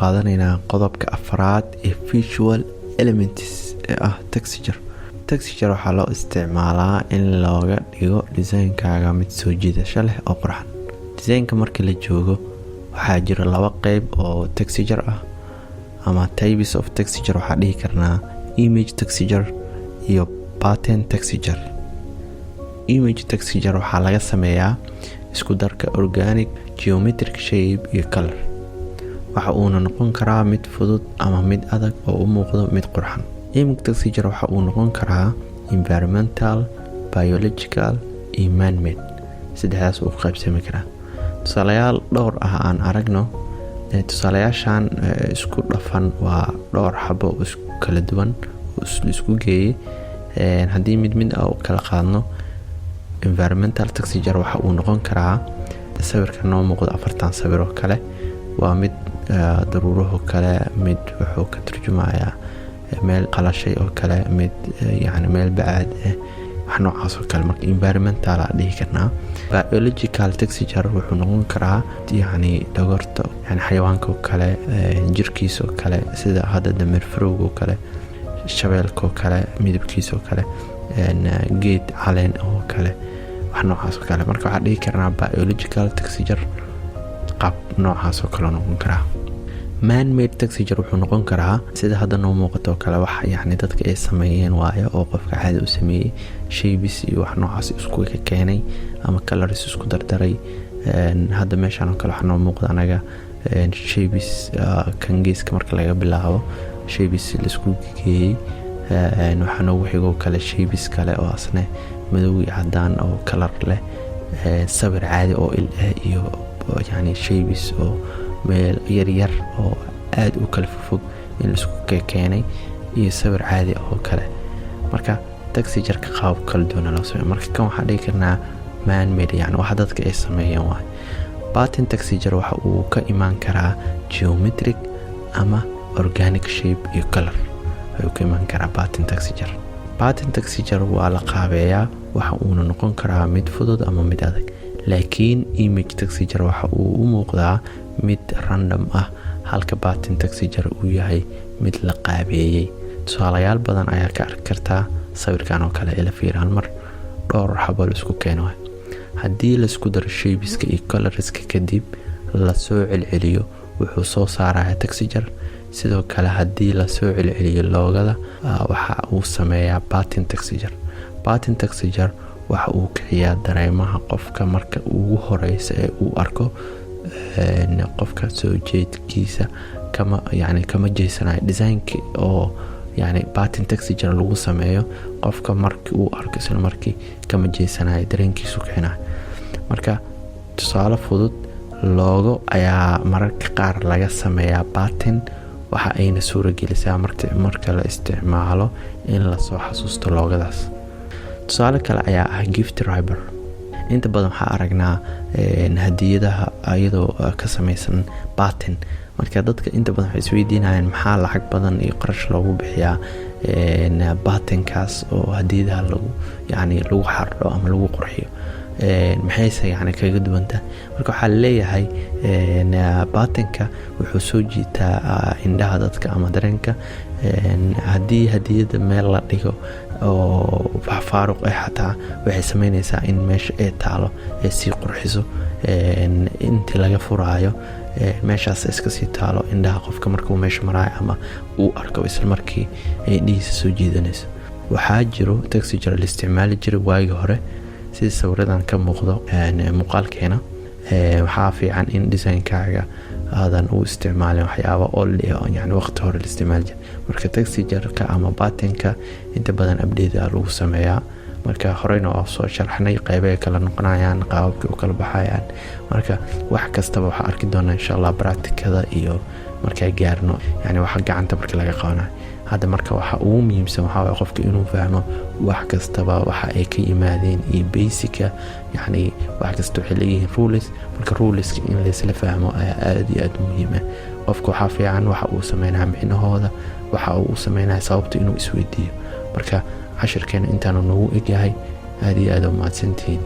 qaadanaynaa qodobka afraad ee visual elements ee ah texture. Texture waxaa loo isticmaalaa in looga dhigo designkaaga mid soo jiidasho leh oo qurxan. Designka markii la joogo waxaa jira laba qayb oo texture ah ama types of texture. waxaa dhihi karnaa image texture iyo pattern texture. Image texture waxaa laga sameeyaa isku darka organic, geometric shape iyo color. waxa uuna noqon karaa mid fudud ama mid adag oo u muuqdo mid qurxan. Image texture waxa uu noqon karaa environmental, biological iyo man-made. saddexdaas uu qaybsami karaa. tusaalayaal dhowr ah aan aragno. tusaalayaashan isku dhafan waa dhowr xabo kala duwan oo isku geeyay. haddii mid ah u kala qaadno, environmental texture waxa uu noqon karaa sawirka noo muuqdo 4 sawir oo kale. waa mid daruuraha kale, mid wuxuu ka turjumayaa meel qalashay oo kale, mid yani meel bacaad ah, wax noocaas oo kale. marka environmental aan dhihi karnaa. Biological texture wuxuu noqon karaa yani dhogorta, yani xayawaanka oo kale, jirkiisa oo kale, sida hadda dameer farowga oo kale, shabeelka oo kale, midabkiisa oo kale, geed caleen oo kale, wax noocaas oo kale. marka waxaan dhihi karnaa biological texture qaab noocaas oo kale noqon karaa. Man-made texture wuxuu noqon karaa sida hadda noo muuqato oo kale, wax yani dadka ay sameeyeen waayo oo qofka caadi u sameeyey, shapes iyo wax noocaas isku keenay ama colors isku dardaray. hadda meeshan oo kale waxa noo muuqda anaga shapes kan geeska marka laga bilaabo shapes la isku geeyay. waxa noogu xigoo kale shapes kale oo asne madow iyo cadaan oo color leh. sawir caadi oo iyo yani shapes oo meel yar oo aad u kala fog in la isku keenay iyo sawir caadi oo kale. marka texture-ka qaab kala duwan loo sameeyo. marka kan waxaan dhihi karnaa man-made, yani wax dadka ay sameeyeen waay. Pattern texture waxa uu ka imaan karaa geometric ama organic shape iyo color ayuu ka imaan karaa pattern texture. Pattern texture waa la qaabeeyaa, waxa uuna noqon karaa mid fudud ama mid adag. laakiin image texture waxa uu u muuqdaa mid random ah, halka pattern texture uu yahay mid la qaabeeyay. tusaalayaal badan ayaa ka arki kartaa sawirkan oo kale ila fiiraan mar dhowr xabo la isku keeno. haddii la isku daro shapeska iyo colorska kadib la soo celceliyo wuxuu soo saarayaa texture. sidoo kale haddii la soo celceliyo loogada waxa uu sameeyaa pattern texture. Pattern texture waxa uu kiciyaa dareemaha qofka marka ugu horeysa ee uu arko qofka soo jeedkiisa kama jeysanayo designki oo yani pattern texture lagu sameeyo. qofka markii uu arko isla markii kama jeysanayo, dareenkiisu kicinayo. marka tusaale fudud, loogo ayaa mararka qaar laga sameeyaa pattern. waxa ayna suuragelisaa marka la isticmaalo in la soo xasuusto loogadaas. tusaale kale ayaa ah gift wrapper. inta badan waxaa aragnaa hadiyadaha ayadoo ka samaysan pattern. marka dadka inta badan waxay isweydiinayaan maxaa lacag badan iyo qarash loogu bixiyaa patternkaas oo hadiyadaha lagu xardho ama lagu qurxiyo. maxayse yani kaga duwanta. marka waxaa leeyahay patternka wuxuu soo jiitaa indhaha dadka ama dareenka. haddii hadiyada meel la dhigo oo faaruq xataa waxay sameynaysaa in meesha ay taalo ay sii qurxiso. intii laga furaayo meeshaas iska sii taalo, indhaha qofka markuu meesha maraayo ama uu arko isla markii ay dhihiisa soo jiidanayso. waxaa jiro texture la isticmaali jiray waagii hore sida sawiradan ka muuqdo muuqaalkeena. waxaa fiican in designkaaga aadan u isticmaalin waxyaabo yani waqti hore la isticmaali jiray. marka texture-ka ama pattern-ka inta badan update lagu sameeyaa. marka horeyna oo soo sharxnay qaybaha kala noqonayaan, qaababkii u kala baxayaan. marka wax kastaba waxaa arki doonaa insha Allah practicada iyo markaa gaarno yani waxa gacanta marka laga qabanayo. hadda marka waxa ugu muhiimsan waxa qofka inuu fahmo wax kastaba waxa ay ka yimaadeen iyo basica, yani wax kasta waxay leeyihiin rules. marka ruleska in la isla fahmo ayaa aad iyo aad muhiim ah. qofka waxa fiican waxa uu sameeyaa micnahooda, waxa uu sameeyaa sababta inuu isweydiiyo. marka cashirkeena intaanu nagu egyahay aad iyo aad u mahadsantihiin.